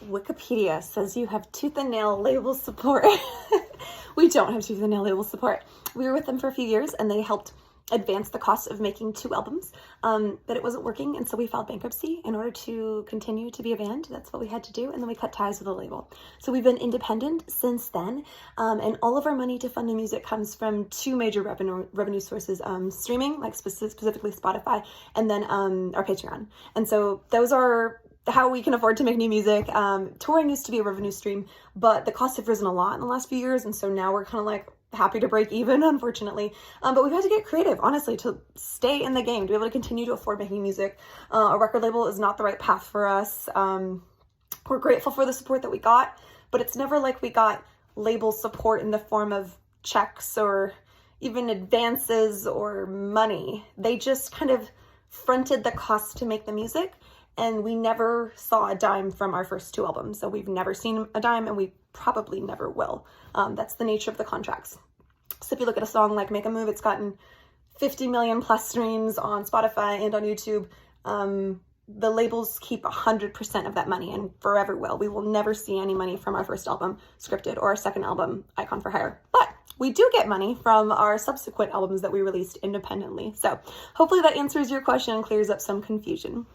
Wikipedia says you have tooth and nail label support. We don't have tooth and nail label support. We were with them for a few years and they helped advance the cost of making 2 albums, but it wasn't working, and so we filed bankruptcy in order to continue to be a band. That's what we had to do, and then we cut ties with the label. So we've been independent since then, and all of our money to fund the music comes from 2 major revenue sources, streaming, like specifically Spotify, and then our Patreon. And so those are how we can afford to make new music. Touring used to be a revenue stream, but the costs have risen a lot in the last few years, and so now we're kind of like happy to break even, unfortunately. But we've had to get creative, honestly, to stay in the game, to be able to continue to afford making music. A record label is not the right path for us. We're grateful for the support that we got, but it's never like we got label support in the form of checks or even advances or money. They just kind of fronted the cost to make the music, and we never saw a dime from our first 2 albums. So we've never seen a dime, and we probably never will. That's the nature of the contracts. So if you look at a song like Make a Move, it's gotten 50 million plus streams on Spotify and on YouTube. The labels keep 100% of that money and forever will. We will never see any money from our first album, Scripted, or our second album, Icon for Hire. But we do get money from our subsequent albums that we released independently. So hopefully that answers your question and clears up some confusion.